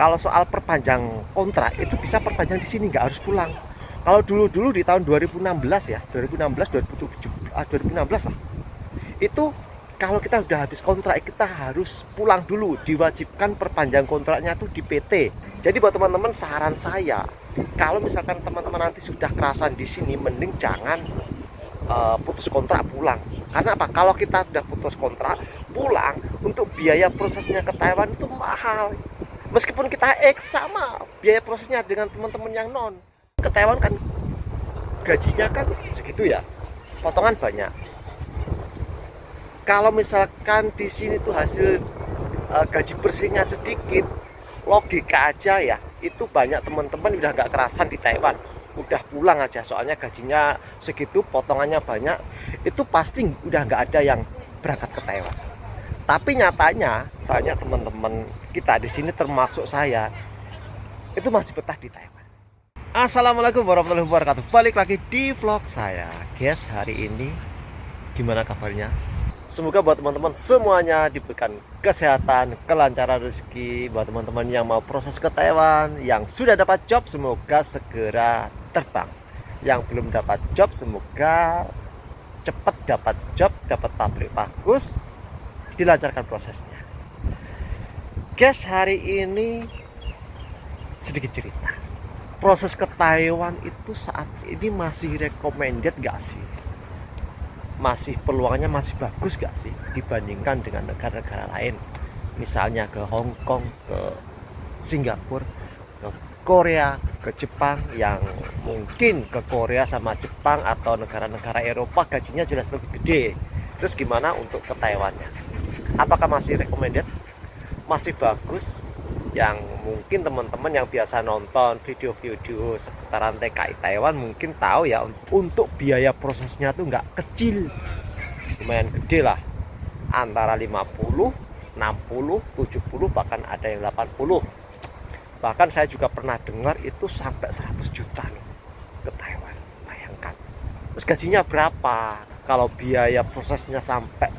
Kalau soal perpanjang kontrak itu bisa perpanjang di sini, nggak harus pulang. Kalau dulu-dulu di tahun 2016 ya, 2016, 2017, 2016 lah. Itu kalau kita udah habis kontrak kita harus pulang dulu, diwajibkan perpanjang kontraknya tuh di PT. Jadi buat teman-teman saran saya, kalau misalkan teman-teman nanti sudah kerasan di sini, mending jangan putus kontrak pulang. Karena apa? Kalau kita udah putus kontrak pulang, untuk biaya prosesnya ke Taiwan itu mahal. Meskipun kita sama biaya prosesnya dengan teman-teman yang non ke Taiwan kan, gajinya kan segitu ya, potongan banyak. Kalau misalkan di sini tuh hasil gaji bersihnya sedikit, logika aja ya, itu banyak teman-teman udah nggak kerasan di Taiwan, udah pulang aja, soalnya gajinya segitu, potongannya banyak, itu pasti udah nggak ada yang berangkat ke Taiwan. Tapi nyatanya banyak teman-teman kita di sini termasuk saya itu masih betah di Taiwan. Assalamualaikum warahmatullahi wabarakatuh. Balik lagi di vlog saya, guys. Hari ini gimana kabarnya? Semoga buat teman-teman semuanya diberikan kesehatan, kelancaran rezeki. Buat teman-teman yang mau proses ke Taiwan, yang sudah dapat job, semoga segera terbang. Yang belum dapat job, semoga cepat dapat job, dapat pabrik bagus, dilancarkan prosesnya. Guys, hari ini sedikit cerita. Proses ke Taiwan itu saat ini masih recommended gak sih? Masih peluangnya masih bagus gak sih dibandingkan dengan negara-negara lain? Misalnya ke Hong Kong, ke Singapura, ke Korea, ke Jepang. Yang mungkin ke Korea sama Jepang atau negara-negara Eropa gajinya jelas lebih gede. Terus gimana untuk ke Taiwannya? Apakah masih recommended? Masih bagus? Yang mungkin teman-teman yang biasa nonton video-video seputaran TKI Taiwan mungkin tahu ya, untuk biaya prosesnya tuh nggak kecil, lumayan gede lah, antara 50, 60, 70, bahkan ada yang 80. Bahkan saya juga pernah dengar itu sampai 100 juta loh ke Taiwan, bayangkan. Terus gajinya berapa kalau biaya prosesnya sampai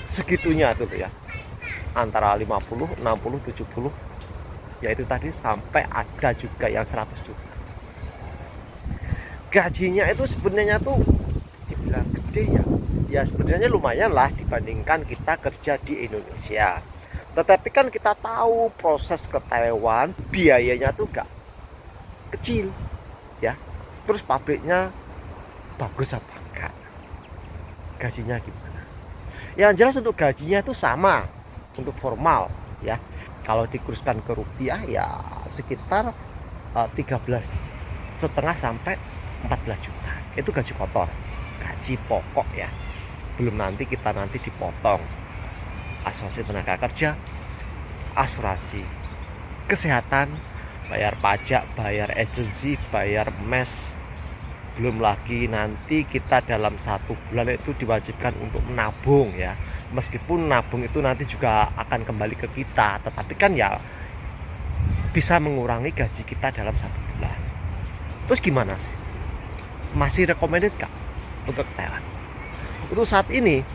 segitunya tuh ya, antara 50, 60, 70, yaitu tadi sampai ada juga yang 100 juta. Gajinya itu sebenarnya tuh dibilang gede ya, ya sebenarnya lumayan lah dibandingkan kita kerja di Indonesia. Tetapi kan kita tahu proses ke Taiwan biayanya tuh gak kecil ya. Terus pabriknya bagus apa enggak, gajinya gimana? Yang jelas untuk gajinya itu sama untuk formal ya. Kalau dikurskan ke rupiah ya sekitar 13,5 sampai 14 juta. Itu gaji kotor, gaji pokok ya. Belum nanti kita dipotong asuransi tenaga kerja, asuransi kesehatan, bayar pajak, bayar agensi, bayar mes. Belum lagi nanti kita dalam 1 bulan itu diwajibkan untuk menabung ya. Meskipun nabung itu nanti juga akan kembali ke kita, tetapi kan ya bisa mengurangi gaji kita dalam 1 bulan. Terus gimana sih? Masih recommended kak untuk Taiwan? Untuk saat ini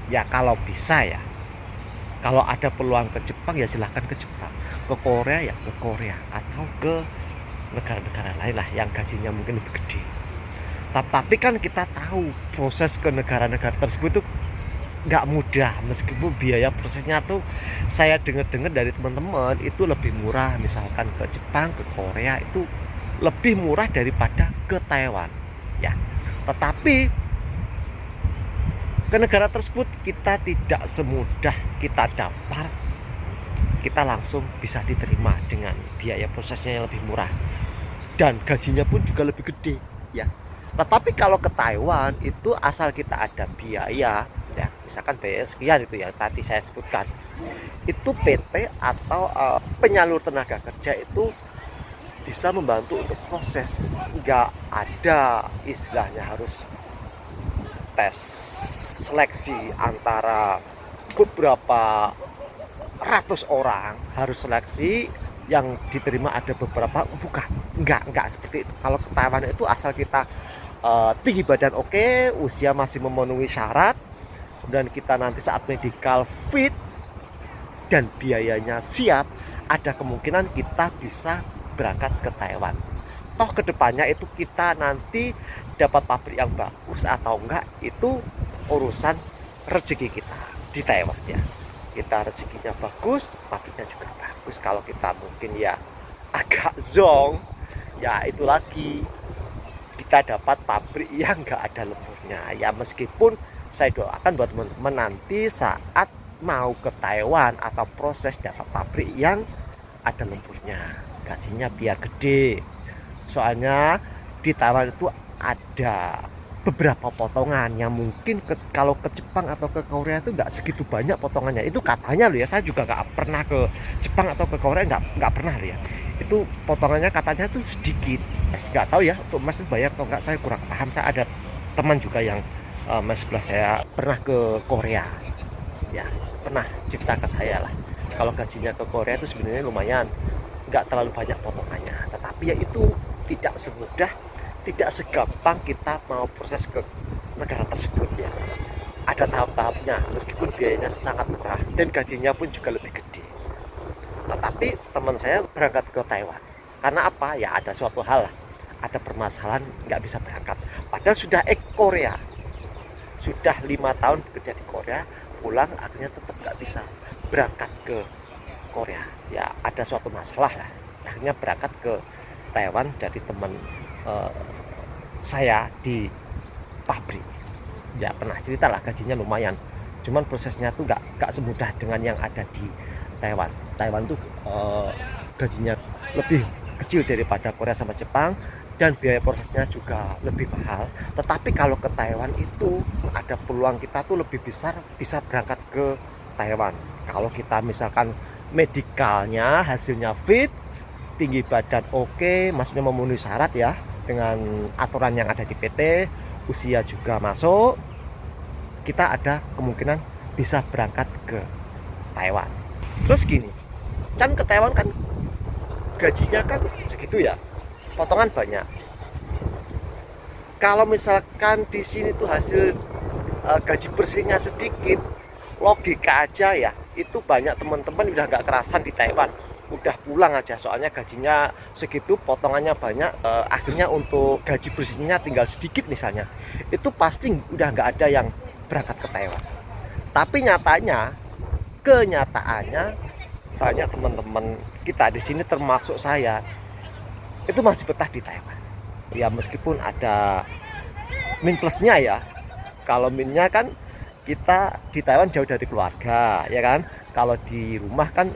ya kalau bisa ya, kalau ada peluang ke Jepang ya silahkan ke Jepang, ke Korea ya ke Korea, atau ke negara-negara lain lah yang gajinya mungkin lebih gede. Tapi kan kita tahu proses ke negara-negara tersebut tuh nggak mudah, meskipun biaya prosesnya tuh saya dengar dari teman-teman itu lebih murah. Misalkan ke Jepang, ke Korea itu lebih murah daripada ke Taiwan ya. Tetapi ke negara tersebut kita tidak semudah kita daftar kita langsung bisa diterima dengan biaya prosesnya yang lebih murah dan gajinya pun juga lebih gede ya. Tetapi kalau ke Taiwan itu asal kita ada biaya ya, misalkan biaya sekian itu yang tadi saya sebutkan, itu PT atau penyalur tenaga kerja itu bisa membantu untuk proses. Nggak ada istilahnya harus tes seleksi antara beberapa ratus orang, harus seleksi yang diterima ada beberapa, bukan, nggak seperti itu. Kalau ke Taiwan itu asal kita tinggi badan oke, usia masih memenuhi syarat, dan kita nanti saat medical fit dan biayanya siap, ada kemungkinan kita bisa berangkat ke Taiwan. Toh kedepannya itu kita nanti dapat pabrik yang bagus atau enggak itu urusan rezeki kita di Taiwan ya. Kita rezekinya bagus, pabriknya juga bagus. Kalau kita mungkin ya agak zong, ya itu lagi kita dapat pabrik yang enggak ada lemburnya. Ya meskipun saya doakan buat teman-teman nanti saat mau ke Taiwan atau proses dapat pabrik yang ada lemburnya, gajinya biar gede. Soalnya di Taiwan itu ada beberapa potongan yang mungkin kalau ke Jepang atau ke Korea itu nggak segitu banyak potongannya. Itu katanya loh ya, saya juga nggak pernah ke Jepang atau ke Korea, nggak pernah loh ya. Itu potongannya katanya tuh sedikit. Nggak tahu ya untuk Mas bayar atau nggak, saya kurang paham. Saya ada teman juga yang Mas sebelah saya pernah ke Korea ya, pernah cerita ke saya lah kalau gajinya ke Korea itu sebenarnya lumayan, nggak terlalu banyak potongannya, tetapi ya itu tidak semudah, tidak segampang kita mau proses ke negara tersebut ya. Ada tahap-tahapnya, meskipun biayanya sangat murah dan gajinya pun juga lebih gede. Tetapi teman saya berangkat ke Taiwan karena apa ya, ada suatu hal lah, ada permasalahan nggak bisa berangkat, padahal sudah Korea, sudah 5 tahun bekerja di Korea, pulang akhirnya tetap nggak bisa berangkat ke Korea ya, ada suatu masalah lah, akhirnya berangkat ke Taiwan. Jadi teman saya di pabrik ya pernah cerita lah, gajinya lumayan, cuman prosesnya tuh nggak semudah dengan yang ada di Taiwan. Taiwan tuh gajinya lebih kecil daripada Korea sama Jepang dan biaya prosesnya juga lebih mahal. Tetapi kalau ke Taiwan itu ada peluang kita tuh lebih besar bisa berangkat ke Taiwan kalau kita misalkan medikalnya hasilnya fit, tinggi badan oke, maksudnya memenuhi syarat ya dengan aturan yang ada di PT, usia juga masuk, kita ada kemungkinan bisa berangkat ke Taiwan. Terus gini, kan ke Taiwan kan gajinya kan segitu ya, potongan banyak. Kalau misalkan di sini tuh hasil gaji bersihnya sedikit, logika aja ya, itu banyak teman-teman udah nggak kerasan di Taiwan, udah pulang aja. Soalnya gajinya segitu, potongannya banyak, akhirnya untuk gaji bersihnya tinggal sedikit misalnya, itu pasti udah nggak ada yang berangkat ke Taiwan. Tapi kenyataannya banyak teman-teman kita di sini termasuk saya itu masih betah di Taiwan ya, meskipun ada min plusnya ya. Kalau minnya kan kita di Taiwan jauh dari keluarga ya kan, kalau di rumah kan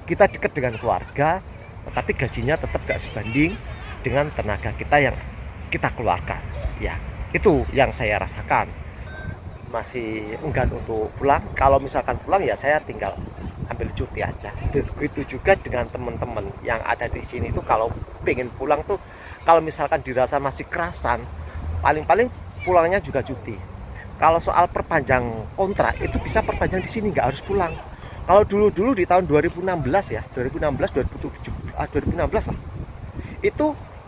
kita dekat dengan keluarga, tetapi gajinya tetap gak sebanding dengan tenaga kita yang kita keluarkan ya. Itu yang saya rasakan, masih enggan untuk pulang. Kalau misalkan pulang ya saya tinggal ambil cuti aja. Begitu juga dengan teman-teman yang ada di sini tuh, kalau pengen pulang tuh, kalau misalkan dirasa masih kerasan, paling-paling pulangnya juga cuti. Kalau soal perpanjang kontrak itu bisa perpanjang di sini, nggak harus pulang. Kalau dulu di tahun 2016 ya, 2016 lah, itu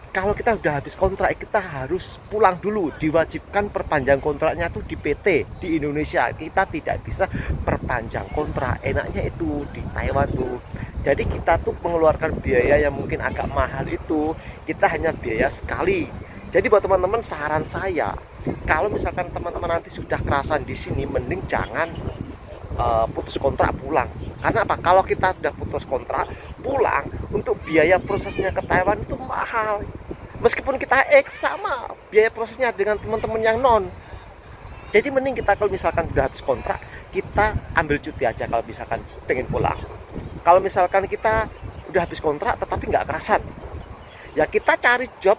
kalau kita udah habis kontrak kita harus pulang dulu, diwajibkan perpanjang kontraknya tuh di PT. Di Indonesia kita tidak bisa perpanjang kontrak, enaknya itu di Taiwan tuh. Jadi kita tuh mengeluarkan biaya yang mungkin agak mahal, itu kita hanya biaya sekali. Jadi buat teman-teman, saran saya, kalau misalkan teman-teman nanti sudah kerasan di sini, mending jangan putus kontrak pulang. Karena apa? Kalau kita sudah putus kontrak pulang, untuk biaya prosesnya ke Taiwan itu mahal. Meskipun kita sama biaya prosesnya dengan teman-teman yang non. Jadi mending kita kalau misalkan sudah habis kontrak, kita ambil cuti aja kalau misalkan pengen pulang. Kalau misalkan kita udah habis kontrak tetapi nggak kerasan, ya kita cari job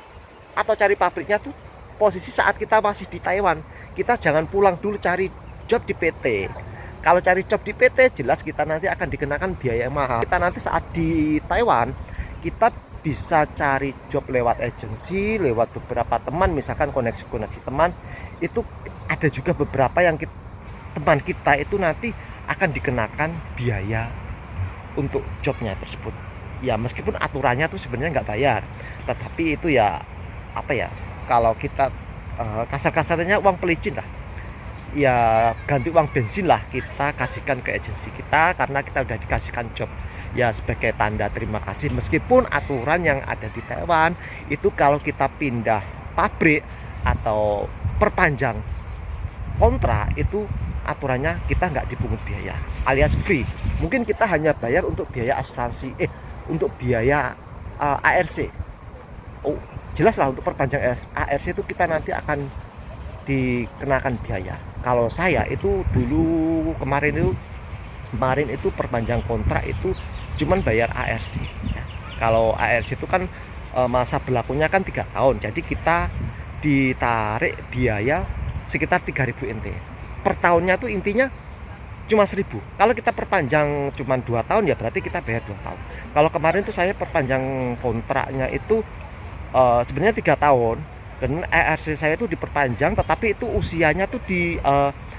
atau cari pabriknya tuh posisi saat kita masih di Taiwan. Kita jangan pulang dulu cari job di PT. Kalau cari job di PT jelas kita nanti akan dikenakan biaya yang mahal. Kita nanti saat di Taiwan kita bisa cari job lewat agensi, lewat beberapa teman, misalkan koneksi-koneksi teman. Itu ada juga beberapa yang teman kita itu nanti akan dikenakan biaya untuk jobnya tersebut. Ya meskipun aturannya tuh sebenarnya nggak bayar, tetapi itu ya apa ya, kalau kita kasar-kasarnya uang pelicin lah ya, ganti uang bensin lah kita kasihkan ke agensi kita karena kita udah dikasihkan job. ya sebagai tanda terima kasih. Meskipun aturan yang ada di Taiwan itu kalau kita pindah pabrik atau perpanjang kontrak itu aturannya kita nggak dipungut biaya alias free. Mungkin kita hanya bayar untuk biaya asuransi, untuk biaya ARC. Oh, jelas lah untuk perpanjang ARC itu kita nanti akan dikenakan biaya. Kalau saya itu dulu kemarin itu perpanjang kontrak itu cuman bayar ARC ya. Kalau ARC itu kan masa berlakunya kan 3 tahun, jadi kita ditarik biaya sekitar 3.000 NT per tahunnya. Tuh intinya cuma 1.000. Kalau kita perpanjang cuma 2 tahun ya berarti kita bayar 2 tahun. Kalau kemarin tuh saya perpanjang kontraknya itu sebenarnya 3 tahun, dan ARC saya itu diperpanjang, tetapi itu usianya tuh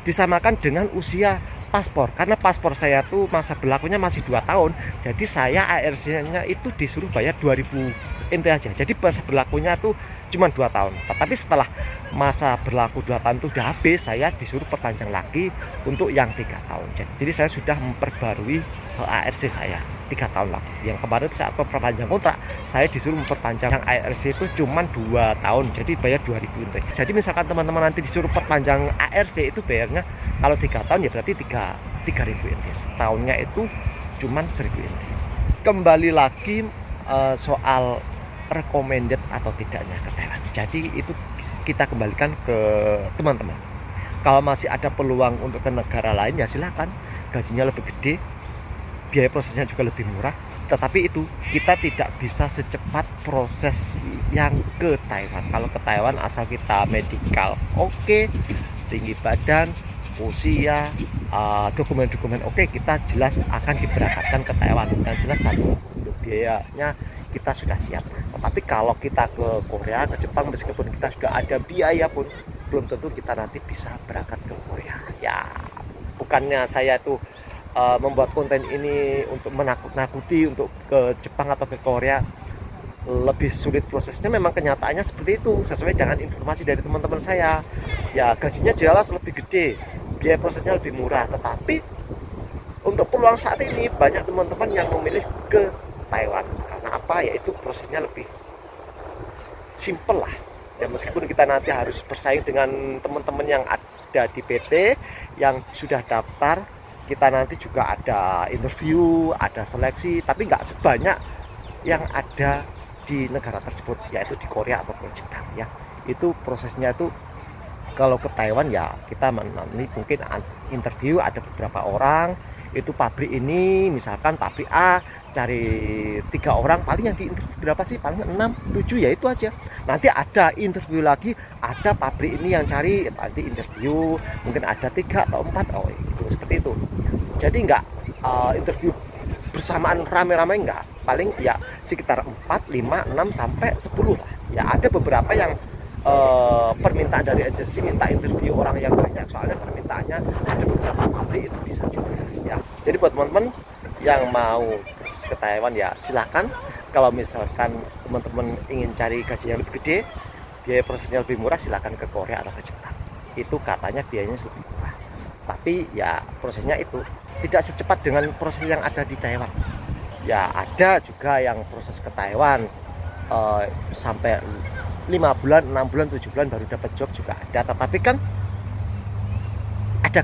disamakan dengan usia paspor, karena paspor saya tuh masa berlakunya masih 2 tahun, jadi saya ARC-nya itu disuruh bayar 2.000 NT aja. Jadi masa berlakunya tuh cuma 2 tahun, tetapi setelah masa berlaku 2 tahun itu udah habis, saya disuruh perpanjang lagi untuk yang 3 tahun. Jadi saya sudah memperbarui ARC saya 3 tahun lagi. Yang kemarin saat perpanjang kontrak saya disuruh memperpanjang yang ARC itu cuma 2 tahun, jadi bayar 2.000 NT. Jadi misalkan teman-teman nanti disuruh perpanjang ARC itu bayarnya kalau 3 tahun ya berarti 3.000 NT. Setahunnya itu cuma 1.000 NT. Kembali lagi soal recommended atau tidaknya ke Thailand. Jadi itu kita kembalikan ke teman-teman. Kalau masih ada peluang untuk ke negara lain ya silakan. Gajinya lebih gede, biaya prosesnya juga lebih murah. Tetapi itu kita tidak bisa secepat proses yang ke Taiwan. Kalau ke Taiwan asal kita medical oke, tinggi badan, usia, dokumen-dokumen oke, kita jelas akan diberangkatkan ke Taiwan. Dan jelas satu, untuk biayanya kita sudah siap. Tetapi kalau kita ke Korea, ke Jepang, meskipun kita sudah ada biaya pun belum tentu kita nanti bisa berangkat ke Korea. Ya, bukannya saya tuh membuat konten ini untuk menakut-nakuti untuk ke Jepang atau ke Korea lebih sulit prosesnya. Memang kenyataannya seperti itu, sesuai dengan informasi dari teman-teman saya. Ya, gajinya jelas lebih gede, biaya prosesnya lebih murah. Tetapi untuk peluang saat ini banyak teman-teman yang memilih ke Taiwan. Karena apa? Yaitu prosesnya lebih simple lah. Ya, meskipun kita nanti harus bersaing dengan teman-teman yang ada di PT yang sudah daftar, kita nanti juga ada interview, ada seleksi, tapi nggak sebanyak yang ada di negara tersebut, yaitu di Korea atau di Jepang ya. Itu prosesnya itu kalau ke Taiwan ya kita nanti mungkin interview ada beberapa orang. Itu pabrik ini misalkan pabrik A cari 3 orang, paling yang di interview berapa sih? Paling 6, 7 ya itu aja. Nanti ada interview lagi, ada pabrik ini yang cari, nanti interview mungkin ada 3 atau 4, oh itu seperti itu. Jadi enggak interview bersamaan rame-rame, enggak, paling ya sekitar 4, 5, 6 sampai 10 lah. Ya ada beberapa yang permintaan dari agensi minta interview orang yang banyak, soalnya permintaannya ada beberapa pabrik itu bisa juga ya. Jadi buat teman-teman yang mau ke Taiwan ya silahkan. Kalau misalkan teman-teman ingin cari gaji yang lebih gede, biaya prosesnya lebih murah, silahkan ke Korea atau ke Jepang. Itu katanya biayanya lebih murah, tapi ya prosesnya itu tidak secepat dengan proses yang ada di Taiwan. Ya ada juga yang proses ke Taiwan sampai 5 bulan, 6 bulan, 7 bulan baru dapat job juga ada. Tetapi kan ada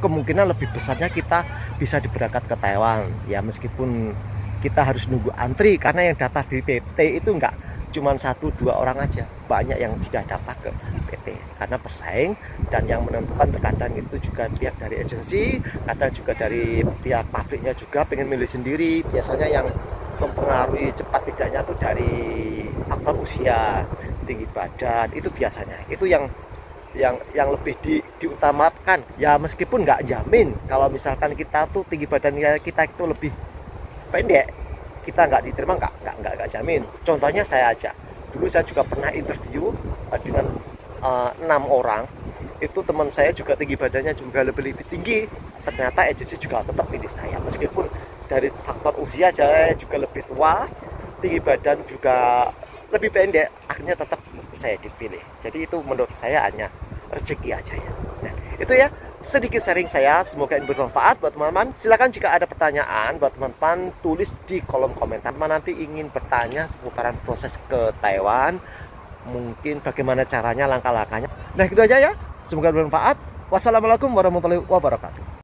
kemungkinan lebih besarnya kita bisa diberangkat ke Taiwan ya, meskipun kita harus nunggu antri, karena yang daftar di PT itu enggak cuma 1-2 orang aja, banyak yang sudah daftar ke PT karena bersaing. Dan yang menentukan terkadang itu juga pihak dari agensi, kadang juga dari pihak pabriknya juga pengen milih sendiri. Biasanya yang mempengaruhi cepat tidaknya tuh dari faktor usia, tinggi badan, itu biasanya itu yang lebih diutamakan ya. Meskipun nggak jamin, kalau misalkan kita tuh tinggi badan kita itu lebih pendek, kita nggak diterima, nggak jamin. Contohnya saya aja, dulu saya juga pernah interview dengan 6 orang. Itu teman saya juga tinggi badannya juga lebih tinggi, ternyata agensi juga tetap pilih saya, meskipun dari faktor usia saya juga lebih tua, tinggi badan juga lebih pendek, akhirnya tetap saya dipilih. Jadi itu menurut saya hanya rezeki aja ya. Nah, itu ya sedikit sharing saya, semoga ini bermanfaat buat teman-teman. Silahkan jika ada pertanyaan buat teman-teman, tulis di kolom komentar. Nanti ingin bertanya seputaran proses ke Taiwan, mungkin bagaimana caranya, langkah-langkahnya. Nah gitu aja ya, semoga bermanfaat. Wassalamualaikum warahmatullahi wabarakatuh.